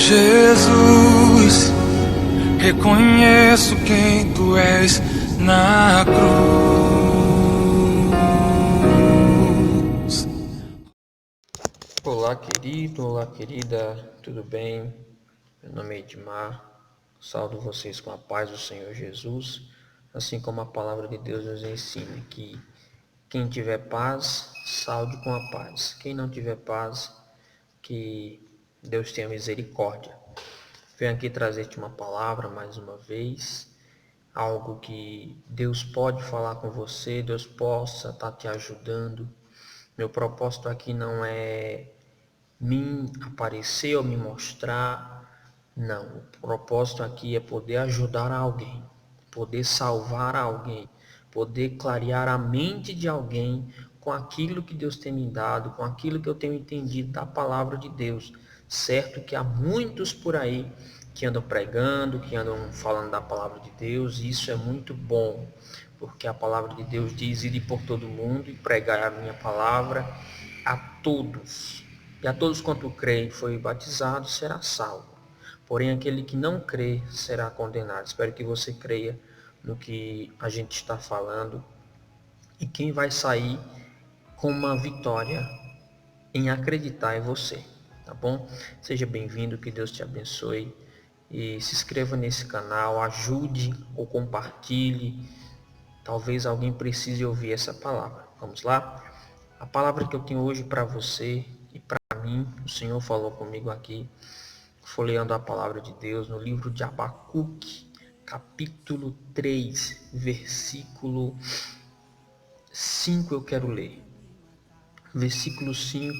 Jesus, reconheço quem tu és na cruz. Olá, querido, olá, querida, tudo bem? Meu nome é Edmar, saúdo vocês com a paz do Senhor Jesus, assim como a palavra de Deus nos ensina que quem tiver paz, saúde com a paz. Quem não tiver paz, que Deus tenha misericórdia. Venho aqui trazer-te uma palavra mais uma vez, algo que Deus pode falar com você, Deus possa estar te ajudando. Meu propósito aqui não é me aparecer ou me mostrar, não. O propósito aqui é poder ajudar alguém, poder salvar alguém, poder clarear a mente de alguém com aquilo que Deus tem me dado, com aquilo que eu tenho entendido da palavra de Deus. Certo que há muitos por aí que andam pregando, que andam falando da palavra de Deus, e isso é muito bom, porque a palavra de Deus diz: ide por todo mundo e pregar a minha palavra a todos. E a todos quanto crê e foi batizado será salvo. Porém, aquele que não crê será condenado. Espero que você creia no que a gente está falando. E quem vai sair com uma vitória em acreditar em você, tá bom? Seja bem-vindo, que Deus te abençoe. E se inscreva nesse canal, ajude ou compartilhe. Talvez alguém precise ouvir essa palavra. Vamos lá? A palavra que eu tenho hoje para você e para mim, o Senhor falou comigo aqui, folheando a palavra de Deus no livro de Abacuque, capítulo 3, versículo 5 eu quero ler. Versículo 5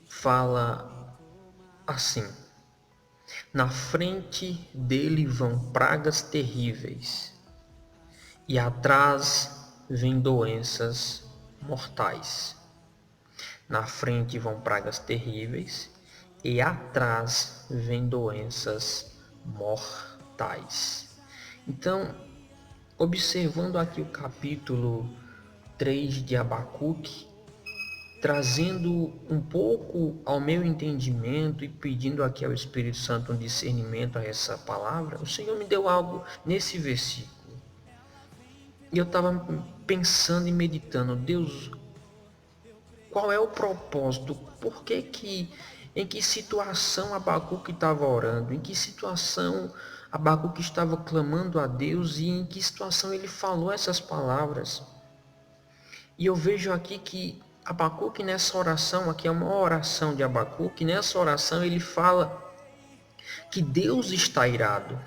fala assim: na frente dele vão pragas terríveis, e atrás vêm doenças mortais. Na frente vão pragas terríveis, e atrás vêm doenças mortais. Então, observando aqui o capítulo 3 de Abacuque, trazendo um pouco ao meu entendimento e pedindo aqui ao Espírito Santo um discernimento a essa palavra, o Senhor me deu algo nesse versículo. E eu estava pensando e meditando: Deus, qual é o propósito? Por que em que situação Abacuque estava orando? Em que situação Abacuque estava clamando a Deus? E em que situação ele falou essas palavras? E eu vejo aqui que Abacuque, nessa oração, aqui é uma oração de Abacuque, nessa oração ele fala que Deus está irado.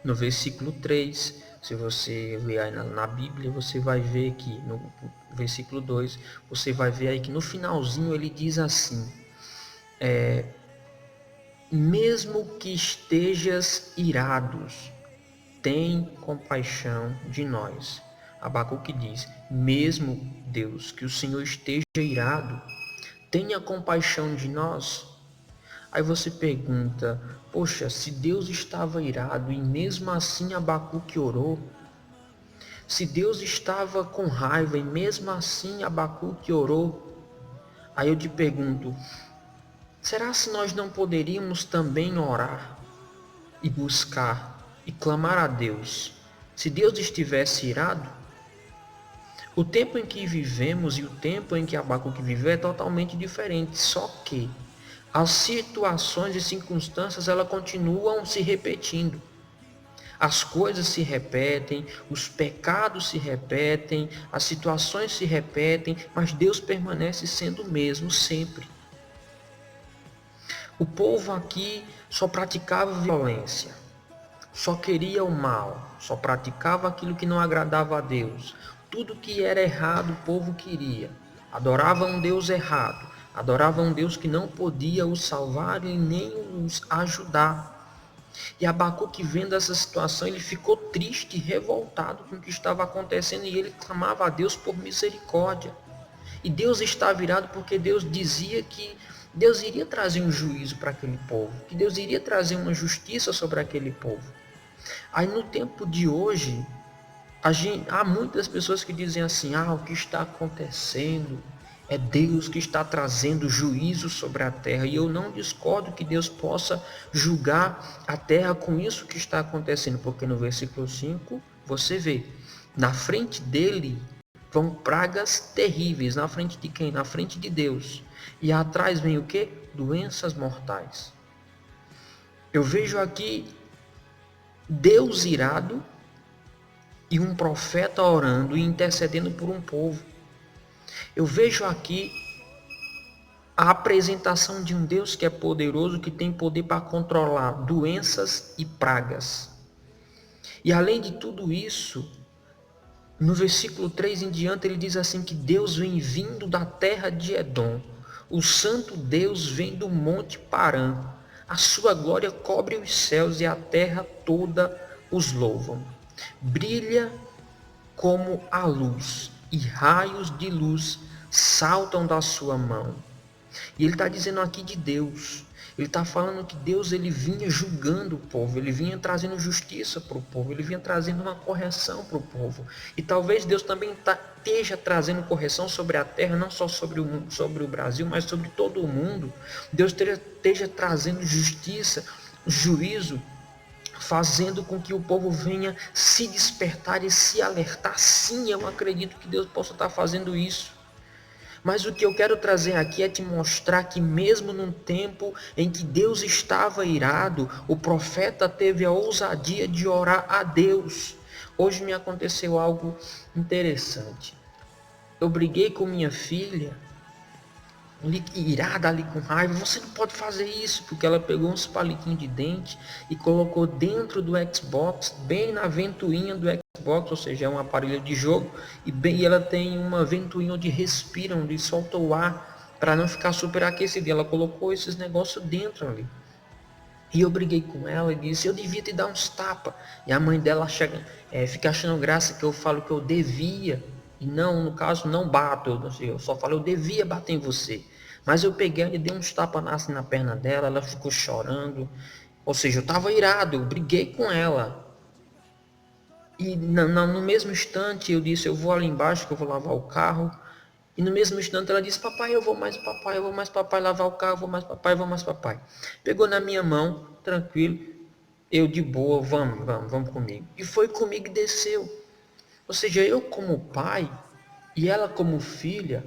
No versículo 3, se você ler aí na Bíblia, você vai ver que no versículo 2, você vai ver aí que no finalzinho ele diz assim: mesmo que estejas irados, tem compaixão de nós. Abacuque diz: mesmo Deus, que o Senhor esteja irado, tenha compaixão de nós. Aí você pergunta: poxa, se Deus estava irado e mesmo assim Abacuque orou, se Deus estava com raiva e mesmo assim Abacuque orou, aí eu te pergunto: será se nós não poderíamos também orar e buscar e clamar a Deus se Deus estivesse irado? O tempo em que vivemos e o tempo em que Abacuque viveu é totalmente diferente, só que as situações e circunstâncias elas continuam se repetindo. As coisas se repetem, os pecados se repetem, as situações se repetem, mas Deus permanece sendo o mesmo sempre. O povo aqui só praticava violência, só queria o mal, só praticava aquilo que não agradava a Deus. Tudo que era errado o povo queria. Adorava um Deus errado, adorava um Deus que não podia os salvar e nem os ajudar. E Abacuque, vendo essa situação, ele ficou triste, revoltado com o que estava acontecendo, e ele clamava a Deus por misericórdia. E Deus estava virado porque Deus dizia que Deus iria trazer um juízo para aquele povo, que Deus iria trazer uma justiça sobre aquele povo. Aí no tempo de hoje, há muitas pessoas que dizem assim: o que está acontecendo É Deus que está trazendo juízo sobre a terra. E eu não discordo que Deus possa julgar a terra com isso que está acontecendo. Porque no versículo 5 você vê, na frente dele vão pragas terríveis. Na frente de quem? Na frente de Deus. E atrás vem o quê? Doenças mortais. Eu vejo aqui Deus irado e um profeta orando e intercedendo por um povo. Eu vejo aqui a apresentação de um Deus que é poderoso, que tem poder para controlar doenças e pragas. E além de tudo isso, no versículo 3 em diante, ele diz assim que Deus vem vindo da terra de Edom. O santo Deus vem do monte Parã. A sua glória cobre os céus e a terra toda os louvam. Brilha como a luz e raios de luz saltam da sua mão. E ele está dizendo aqui de Deus. Ele está falando que Deus ele vinha julgando o povo, ele vinha trazendo justiça para o povo, ele vinha trazendo uma correção para o povo. E talvez Deus também esteja trazendo correção sobre a terra, não só sobre o Brasil, mas sobre todo o mundo. Deus esteja trazendo justiça, juízo, fazendo com que o povo venha se despertar e se alertar. Sim, eu acredito que Deus possa estar fazendo isso. Mas o que eu quero trazer aqui é te mostrar que mesmo num tempo em que Deus estava irado, o profeta teve a ousadia de orar a Deus. Hoje me aconteceu algo interessante. Eu briguei com minha filha, irada ali com raiva. Você não pode fazer isso, porque ela pegou uns palitinhos de dente e colocou dentro do Xbox, bem na ventoinha do Xbox, ou seja, é um aparelho de jogo, e ela tem uma ventoinha onde respira, onde solta o ar para não ficar superaquecido. E ela colocou esses negócios dentro ali. E eu briguei com ela e disse, eu devia te dar uns tapas. E a mãe dela fica achando graça que eu falo que eu devia. E não, no caso, não bato. Eu só falo, eu devia bater em você. Mas eu peguei e dei uns tapas assim na perna dela, ela ficou chorando. Ou seja, eu estava irado, eu briguei com ela. E no mesmo instante eu disse, eu vou ali embaixo que eu vou lavar o carro. E no mesmo instante ela disse, papai, eu vou mais papai lavar o carro, eu vou mais papai. Pegou na minha mão, tranquilo, eu de boa, vamos comigo. E foi comigo e desceu. Ou seja, eu como pai e ela como filha,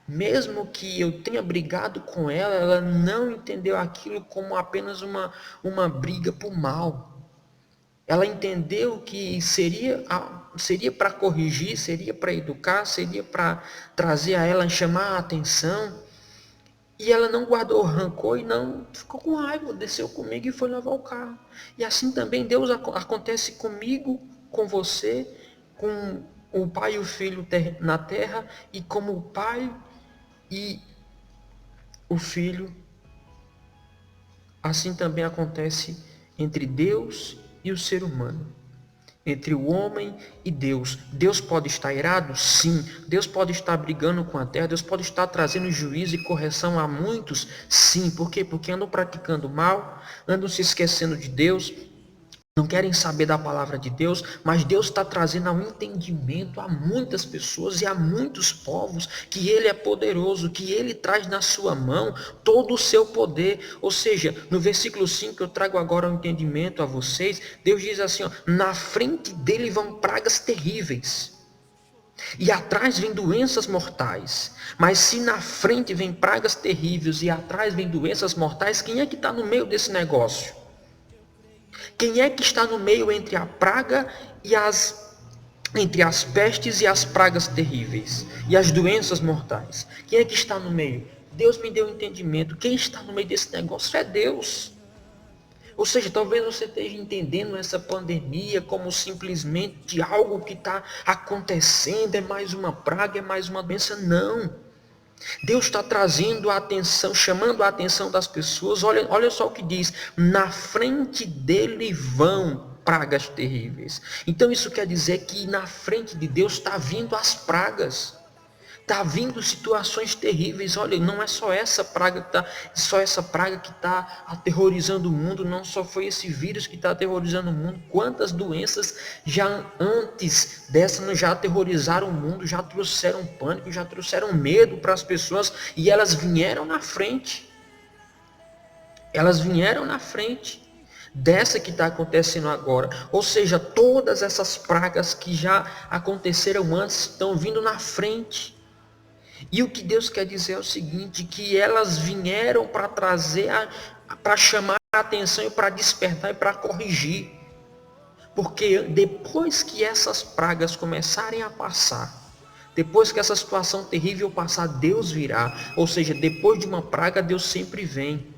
mesmo que eu tenha brigado com ela, ela não entendeu aquilo como apenas uma briga por mal. Ela entendeu que seria para corrigir, seria para educar, seria para trazer a ela, chamar a atenção. E ela não guardou rancor e não ficou com raiva, desceu comigo e foi lavar o carro. E assim também Deus acontece comigo, com você, com o pai e o filho na terra, e como o pai e o filho, assim também acontece entre Deus e o ser humano. Entre o homem e Deus. Deus pode estar irado? Sim. Deus pode estar brigando com a terra? Deus pode estar trazendo juízo e correção a muitos? Sim. Por quê? Porque andam praticando mal, andam se esquecendo de Deus, não querem saber da palavra de Deus, mas Deus está trazendo ao entendimento a muitas pessoas e a muitos povos que Ele é poderoso, que Ele traz na sua mão todo o seu poder. Ou seja, no versículo 5 eu trago agora o entendimento a vocês. Deus diz assim, ó, na frente dele vão pragas terríveis e atrás vem doenças mortais. Mas se na frente vem pragas terríveis e atrás vem doenças mortais, quem é que está no meio desse negócio? Quem é que está no meio entre a praga e entre as pestes e as pragas terríveis e as doenças mortais? Quem é que está no meio? Deus me deu entendimento. Quem está no meio desse negócio é Deus. Ou seja, talvez você esteja entendendo essa pandemia como simplesmente algo que está acontecendo, é mais uma praga, é mais uma doença. Não. Deus está trazendo a atenção, chamando a atenção das pessoas. Olha só o que diz, na frente dele vão pragas terríveis. Então isso quer dizer que na frente de Deus está vindo as pragas. Tá vindo situações terríveis. Olha, não é só essa praga que está aterrorizando o mundo, não só foi esse vírus que está aterrorizando o mundo. Quantas doenças já antes dessa não já aterrorizaram o mundo, já trouxeram pânico, já trouxeram medo para as pessoas, e elas vieram na frente. Elas vieram na frente dessa que está acontecendo agora. Ou seja, todas essas pragas que já aconteceram antes estão vindo na frente. E o que Deus quer dizer é o seguinte, que elas vieram para trazer, para chamar a atenção e para despertar e para corrigir. Porque depois que essas pragas começarem a passar, depois que essa situação terrível passar, Deus virá. Ou seja, depois de uma praga, Deus sempre vem.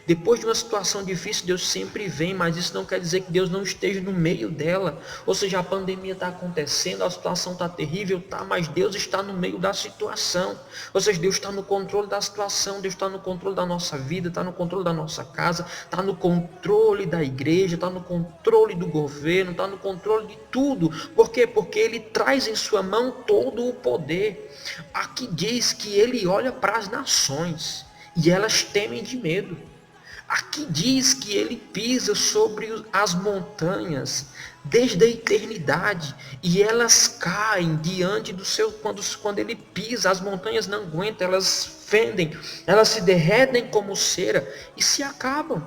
Depois de uma situação difícil, Deus sempre vem, mas isso não quer dizer que Deus não esteja no meio dela. Ou seja, a pandemia está acontecendo, a situação está terrível, tá, mas Deus está no meio da situação. Ou seja, Deus está no controle da situação, Deus está no controle da nossa vida, está no controle da nossa casa, está no controle da igreja, está no controle do governo, está no controle de tudo. Por quê? Porque Ele traz em sua mão todo o poder. Aqui diz que Ele olha para as nações e elas temem de medo. Aqui diz que ele pisa sobre as montanhas desde a eternidade e elas caem diante do seu, quando ele pisa, as montanhas não aguentam, elas fendem, elas se derretem como cera e se acabam.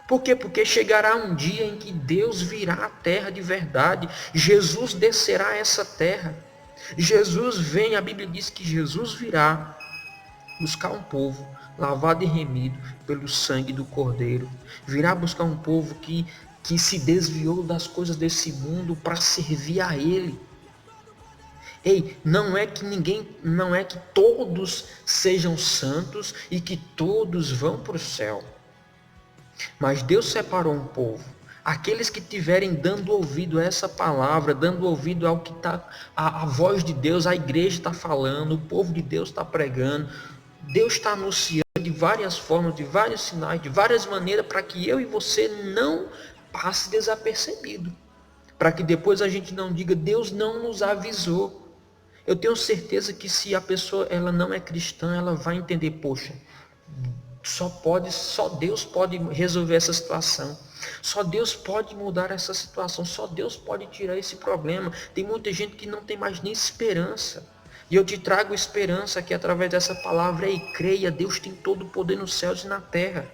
Por quê? Porque chegará um dia em que Deus virá à terra de verdade, Jesus descerá a essa terra. Jesus vem, a Bíblia diz que Jesus virá buscar um povo lavado e remido pelo sangue do Cordeiro. Virá buscar um povo que se desviou das coisas desse mundo para servir a Ele. Ei, não é que todos sejam santos e que todos vão para o céu. Mas Deus separou um povo. Aqueles que estiverem dando ouvido a essa palavra, dando ouvido ao que está, a voz de Deus, a igreja está falando, o povo de Deus está pregando, Deus está anunciando de várias formas, de vários sinais, de várias maneiras, para que eu e você não passe desapercebido. Para que depois a gente não diga, Deus não nos avisou. Eu tenho certeza que se a pessoa ela não é cristã, ela vai entender, poxa, só Deus pode resolver essa situação. Só Deus pode mudar essa situação. Só Deus pode tirar esse problema. Tem muita gente que não tem mais nem esperança. E eu te trago esperança que através dessa palavra, e creia, Deus tem todo o poder nos céus e na terra.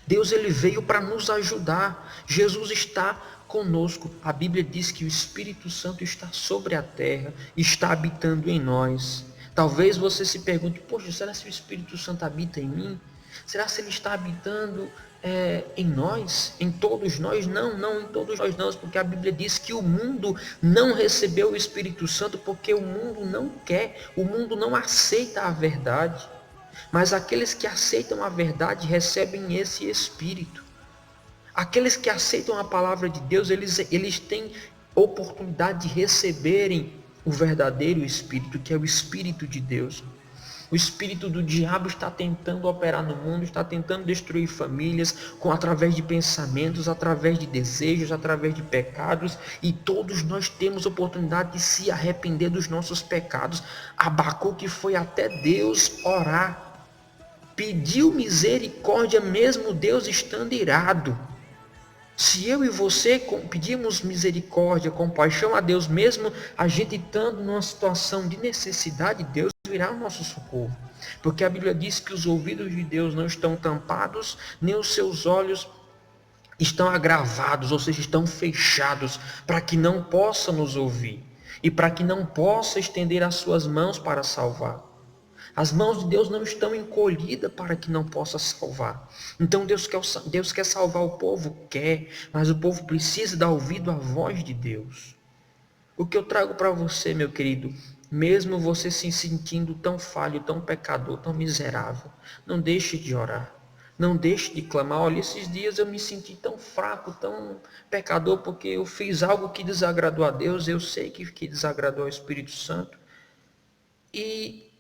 Deus ele veio para nos ajudar. Jesus está conosco. A Bíblia diz que o Espírito Santo está sobre a terra, está habitando em nós. Talvez você se pergunte, poxa, será que o Espírito Santo habita em mim? Será que ele está habitando em nós, em todos nós? Não em todos nós não, porque a Bíblia diz que o mundo não recebeu o Espírito Santo porque o mundo não quer, o mundo não aceita a verdade. Mas aqueles que aceitam a verdade recebem esse Espírito. Aqueles que aceitam a palavra de Deus, eles têm oportunidade de receberem o verdadeiro Espírito, que é o Espírito de Deus. O espírito do diabo está tentando operar no mundo, está tentando destruir famílias através de pensamentos, através de desejos, através de pecados, e todos nós temos oportunidade de se arrepender dos nossos pecados. Abacuque foi até Deus orar, pediu misericórdia mesmo Deus estando irado. Se eu e você pedimos misericórdia, compaixão a Deus, mesmo a gente estando numa situação de necessidade, Deus virá ao nosso socorro. Porque a Bíblia diz que os ouvidos de Deus não estão tampados, nem os seus olhos estão agravados, ou seja, estão fechados, para que não possa nos ouvir e para que não possa estender as suas mãos para salvar. As mãos de Deus não estão encolhidas para que não possa salvar. Então Deus quer salvar o povo? Quer, mas o povo precisa dar ouvido à voz de Deus. O que eu trago para você, meu querido, mesmo você se sentindo tão falho, tão pecador, tão miserável, não deixe de orar. Não deixe de clamar. Olha, esses dias eu me senti tão fraco, tão pecador, porque eu fiz algo que desagradou a Deus, eu sei que desagradou ao Espírito Santo. E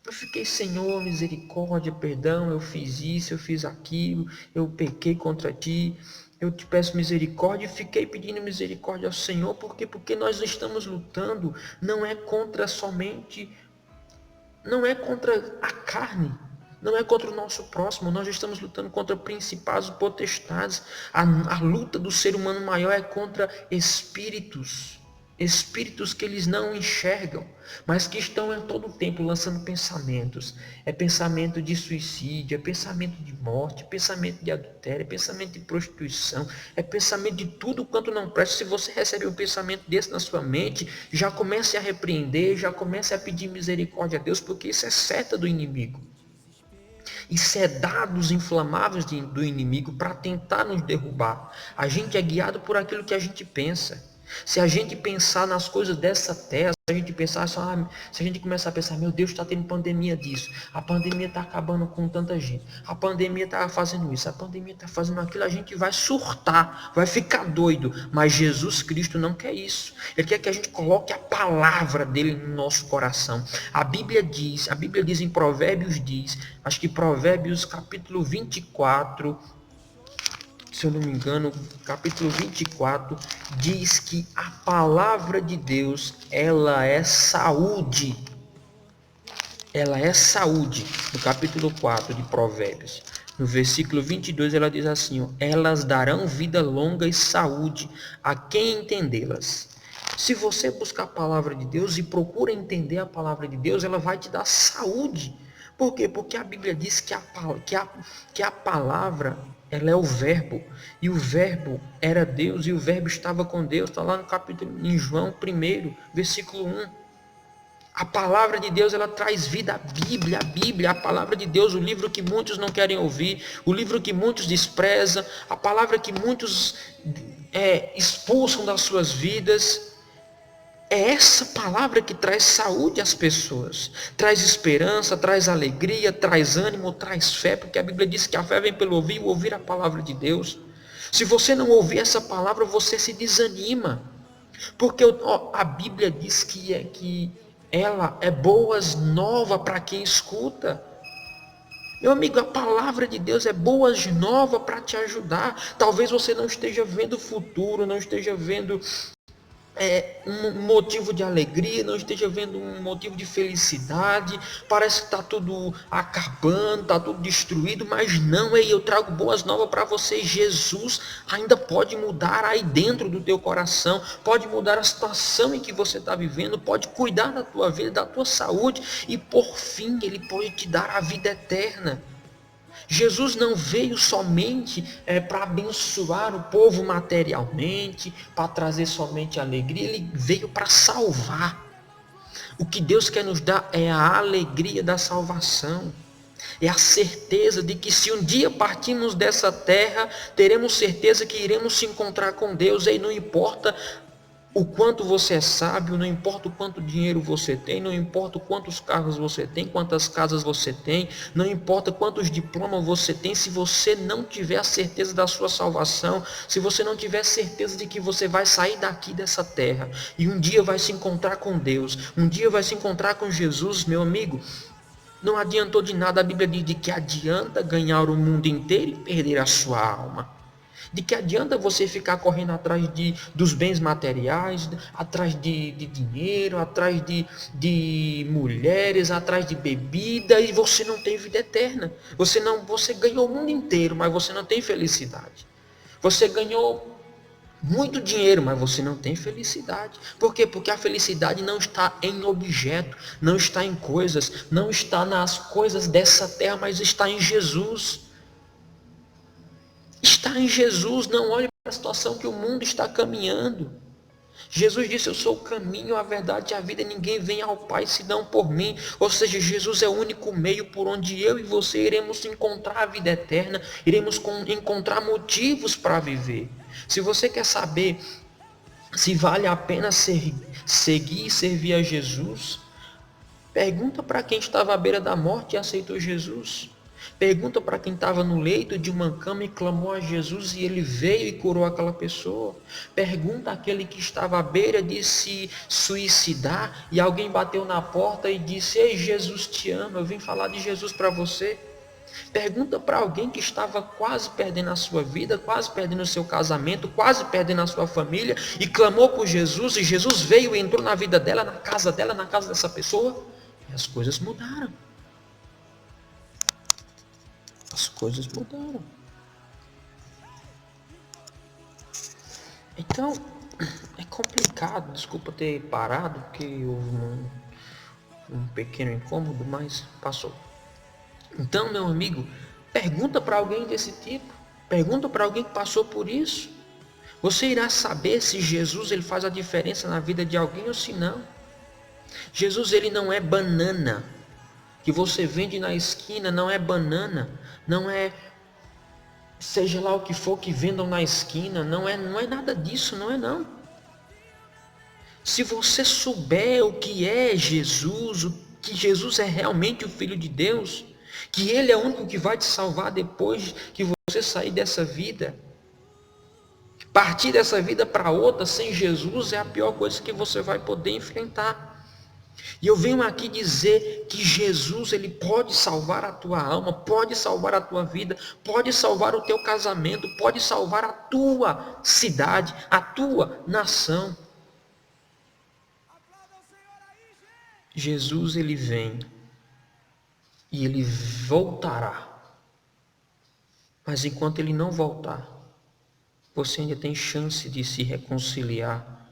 Eu fiquei, Senhor, misericórdia, perdão, eu fiz isso, eu fiz aquilo, eu pequei contra ti, eu te peço misericórdia e fiquei pedindo misericórdia ao Senhor, porque nós estamos lutando, não é contra somente, não é contra a carne, não é contra o nosso próximo, nós estamos lutando contra principados e potestades. A luta do ser humano maior é contra espíritos que eles não enxergam, mas que estão em todo o tempo lançando pensamentos. É pensamento de suicídio, é pensamento de morte, é pensamento de adultério, é pensamento de prostituição, é pensamento de tudo quanto não presta. Se você recebe um pensamento desse na sua mente, já comece a repreender, já comece a pedir misericórdia a Deus, porque isso é seta do inimigo. Isso é dados inflamáveis do inimigo para tentar nos derrubar. A gente é guiado por aquilo que a gente pensa. Se a gente pensar nas coisas dessa terra, se a gente pensar só, se a gente começar a pensar, meu Deus, está tendo pandemia disso, a pandemia está acabando com tanta gente, a pandemia está fazendo isso, a pandemia está fazendo aquilo, a gente vai surtar, vai ficar doido. Mas Jesus Cristo não quer isso. Ele quer que a gente coloque a palavra dele no nosso coração. A Bíblia diz em Provérbios, acho que Provérbios capítulo 24, se eu não me engano, capítulo 24, diz que a palavra de Deus, ela é saúde. Ela é saúde. No capítulo 4 de Provérbios, no versículo 22, ela diz assim, ó, elas darão vida longa e saúde a quem entendê-las. Se você buscar a palavra de Deus e procura entender a palavra de Deus, ela vai te dar saúde. Por quê? Porque a Bíblia diz que a palavra, ela é o verbo, e o verbo era Deus, e o verbo estava com Deus. Está lá no capítulo, em João 1, versículo 1. A palavra de Deus, ela traz vida. A Bíblia, a palavra de Deus, o livro que muitos não querem ouvir, o livro que muitos desprezam, a palavra que muitos expulsam das suas vidas. É essa palavra que traz saúde às pessoas, traz esperança, traz alegria, traz ânimo, traz fé, porque a Bíblia diz que a fé vem pelo ouvir e ouvir a palavra de Deus. Se você não ouvir essa palavra, você se desanima, porque a Bíblia diz que ela é boas novas para quem escuta. Meu amigo, a palavra de Deus é boas novas para te ajudar. Talvez você não esteja vendo o futuro, não esteja vendo um motivo de alegria, não esteja vendo um motivo de felicidade, parece que está tudo acabando, está tudo destruído, mas não, eu trago boas novas para você. Jesus ainda pode mudar aí dentro do teu coração, pode mudar a situação em que você está vivendo, pode cuidar da tua vida, da tua saúde, e por fim ele pode te dar a vida eterna. Jesus não veio somente para abençoar o povo materialmente, para trazer somente alegria, ele veio para salvar. O que Deus quer nos dar é a alegria da salvação. É a certeza de que se um dia partirmos dessa terra, teremos certeza que iremos se encontrar com Deus. E não importa o quanto você é sábio, não importa o quanto dinheiro você tem, não importa quantos carros você tem, quantas casas você tem, não importa quantos diplomas você tem, se você não tiver a certeza da sua salvação, se você não tiver certeza de que você vai sair daqui dessa terra e um dia vai se encontrar com Deus, um dia vai se encontrar com Jesus, meu amigo, não adiantou de nada. A Bíblia diz de que adianta ganhar o mundo inteiro e perder a sua alma. De que adianta você ficar correndo atrás dos bens materiais, atrás de dinheiro, atrás de mulheres, atrás de bebida, e você não tem vida eterna. Você ganhou o mundo inteiro, mas você não tem felicidade. Você ganhou muito dinheiro, mas você não tem felicidade. Por quê? Porque a felicidade não está em objeto, não está em coisas, não está nas coisas dessa terra, mas está em Jesus. Está em Jesus. Não olhe para a situação que o mundo está caminhando. Jesus disse, eu sou o caminho, a verdade e a vida, ninguém vem ao Pai senão por mim. Ou seja, Jesus é o único meio por onde eu e você iremos encontrar a vida eterna, iremos encontrar motivos para viver. Se você quer saber se vale a pena seguir e servir a Jesus, pergunta para quem estava à beira da morte e aceitou Jesus. Pergunta para quem estava no leito de uma cama e clamou a Jesus e ele veio e curou aquela pessoa. Pergunta àquele que estava à beira de se suicidar e alguém bateu na porta e disse: Ei, Jesus te ama, eu vim falar de Jesus para você. Pergunta para alguém que estava quase perdendo a sua vida, quase perdendo o seu casamento, quase perdendo a sua família e clamou por Jesus e Jesus veio e entrou na vida dela, na casa dessa pessoa e as coisas mudaram. As coisas mudaram. Então, é complicado. Desculpa ter parado, porque houve um pequeno incômodo, mas passou. Então, meu amigo, pergunta para alguém desse tipo. Pergunta para alguém que passou por isso. Você irá saber se Jesus ele faz a diferença na vida de alguém ou se não. Jesus ele não é banana que você vende na esquina, não é banana, não é seja lá o que for que vendam na esquina, não é nada disso, não é não. Se você souber o que é Jesus, o que Jesus é realmente o Filho de Deus, que Ele é o único que vai te salvar depois que você sair dessa vida, partir dessa vida para outra sem Jesus é a pior coisa que você vai poder enfrentar. E eu venho aqui dizer que Jesus, ele pode salvar a tua alma, pode salvar a tua vida, pode salvar o teu casamento, pode salvar a tua cidade, a tua nação. Jesus, ele vem e ele voltará. Mas enquanto ele não voltar, você ainda tem chance de se reconciliar.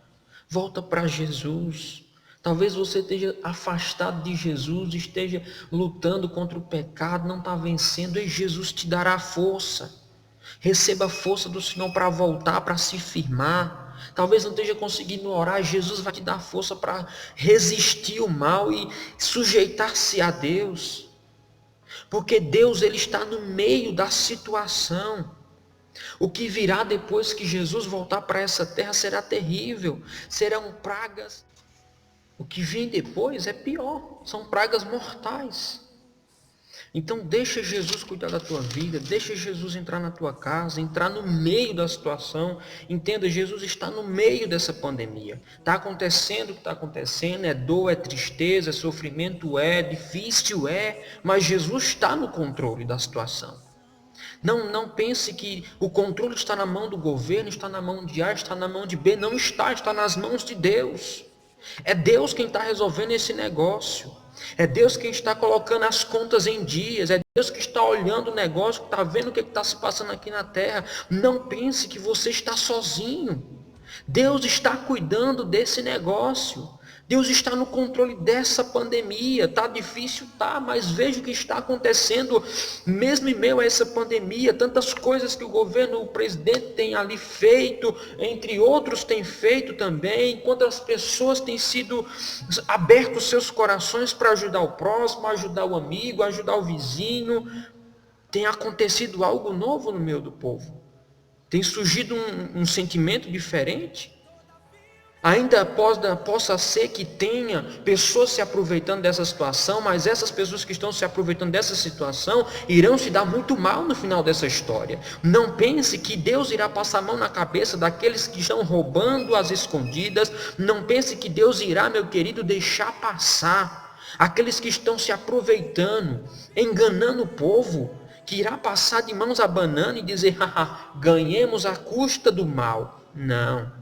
Volta para Jesus. Talvez você esteja afastado de Jesus, esteja lutando contra o pecado, não está vencendo, e Jesus te dará força. Receba a força do Senhor para voltar, para se firmar. Talvez não esteja conseguindo orar, Jesus vai te dar força para resistir o mal e sujeitar-se a Deus. Porque Deus ele está no meio da situação. O que virá depois que Jesus voltar para essa terra será terrível, serão pragas. O que vem depois é pior, são pragas mortais. Então deixa Jesus cuidar da tua vida, deixa Jesus entrar na tua casa, entrar no meio da situação. Entenda, Jesus está no meio dessa pandemia. Está acontecendo o que está acontecendo, é dor, é tristeza, é sofrimento, é difícil, mas Jesus está no controle da situação. Não pense que o controle está na mão do governo, está na mão de A, está na mão de B. Não está, está nas mãos de Deus. É Deus quem está resolvendo esse negócio. É Deus quem está colocando as contas em dias. É Deus que está olhando o negócio, que está vendo o que está se passando aqui na terra. Não pense que você está sozinho. Deus está cuidando desse negócio. Deus está no controle dessa pandemia. Está difícil, tá, mas veja o que está acontecendo, mesmo em meio a essa pandemia. Tantas coisas que o governo, o presidente tem ali feito, entre outros tem feito também. Quantas pessoas têm sido abertos seus corações para ajudar o próximo, ajudar o amigo, ajudar o vizinho. Tem acontecido algo novo no meio do povo. Tem surgido um sentimento diferente. Ainda possa ser que tenha pessoas se aproveitando dessa situação, mas essas pessoas que estão se aproveitando dessa situação irão se dar muito mal no final dessa história. Não pense que Deus irá passar a mão na cabeça daqueles que estão roubando às escondidas. Não pense que Deus irá, meu querido, deixar passar aqueles que estão se aproveitando, enganando o povo, que irá passar de mãos abanando e dizer: haha, ganhemos à custa do mal. Não.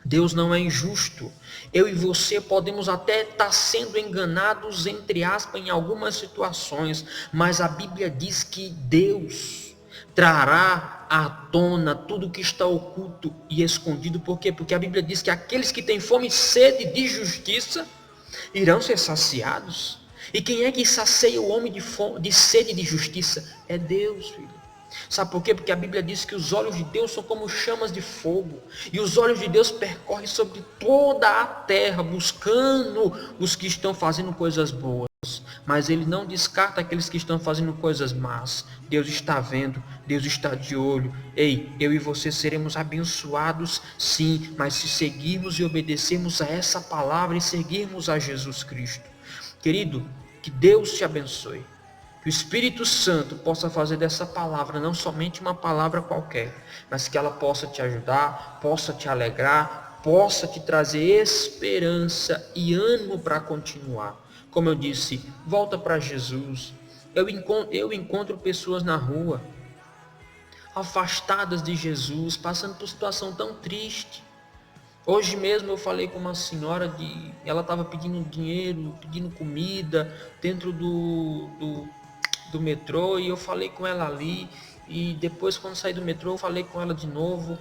Deus não é injusto. Eu e você podemos até estar sendo enganados, entre aspas, em algumas situações, mas a Bíblia diz que Deus trará à tona tudo que está oculto e escondido. Por quê? Porque a Bíblia diz que aqueles que têm fome e sede de justiça irão ser saciados. E quem é que sacia o homem de sede de justiça? É Deus, filho. Sabe por quê? Porque a Bíblia diz que os olhos de Deus são como chamas de fogo. E os olhos de Deus percorrem sobre toda a terra, buscando os que estão fazendo coisas boas. Mas Ele não descarta aqueles que estão fazendo coisas más. Deus está vendo, Deus está de olho. Ei, eu e você seremos abençoados, sim, mas se seguirmos e obedecermos a essa palavra e seguirmos a Jesus Cristo. Querido, que Deus te abençoe. Que o Espírito Santo possa fazer dessa palavra não somente uma palavra qualquer, mas que ela possa te ajudar, possa te alegrar, possa te trazer esperança e ânimo para continuar. Como eu disse, volta para Jesus. Eu encontro pessoas na rua, afastadas de Jesus, passando por situação tão triste. Hoje mesmo eu falei com uma senhora, ela estava pedindo dinheiro, pedindo comida dentro do metrô, e eu falei com ela ali, e depois quando saí do metrô eu falei com ela de novo,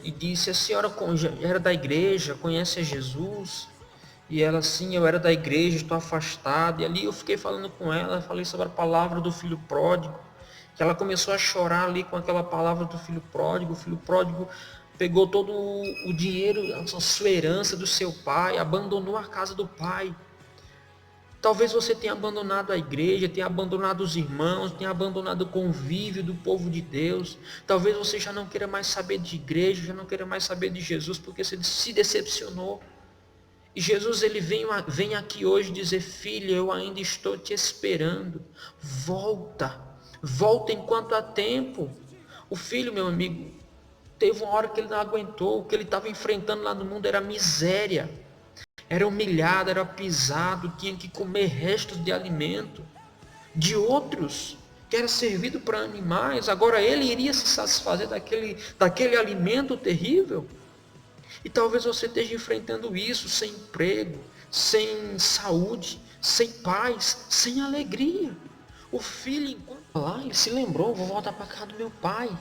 e disse: a senhora já era da igreja, conhece a Jesus? E ela: sim, eu era da igreja, estou afastada. E ali eu fiquei falando com ela, falei sobre a palavra do filho pródigo, que ela começou a chorar ali com aquela palavra do filho pródigo. O filho pródigo pegou todo o dinheiro, a sua herança do seu pai, abandonou a casa do pai. Talvez você tenha abandonado a igreja, tenha abandonado os irmãos, tenha abandonado o convívio do povo de Deus. Talvez você já não queira mais saber de igreja, já não queira mais saber de Jesus, porque você se decepcionou. E Jesus, ele vem aqui hoje dizer: filha, eu ainda estou te esperando. Volta, volta enquanto há tempo. O filho, meu amigo, teve uma hora que ele não aguentou. O que ele estava enfrentando lá no mundo era miséria. Era humilhado, era pisado, tinha que comer restos de alimento de outros, que era servido para animais. Agora ele iria se satisfazer daquele alimento terrível. E talvez você esteja enfrentando isso sem emprego, sem saúde, sem paz, sem alegria. O filho, enquanto lá, ele se lembrou: vou voltar para casa do meu pai.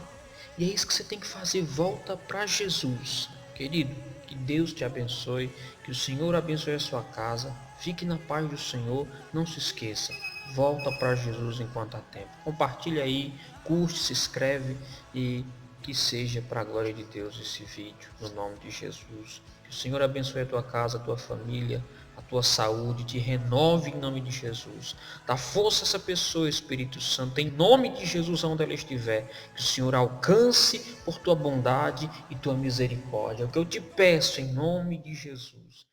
E é isso que você tem que fazer: volta para Jesus. Querido, que Deus te abençoe, que o Senhor abençoe a sua casa. Fique na paz do Senhor, não se esqueça. Volta para Jesus enquanto há tempo. Compartilha aí, curte, se inscreve e que seja para a glória de Deus esse vídeo, no nome de Jesus. Que o Senhor abençoe a tua casa, a tua família, a tua saúde, te renove em nome de Jesus. Dá força a essa pessoa, Espírito Santo, em nome de Jesus, onde ela estiver. Que o Senhor alcance por tua bondade e tua misericórdia. É o que eu te peço em nome de Jesus.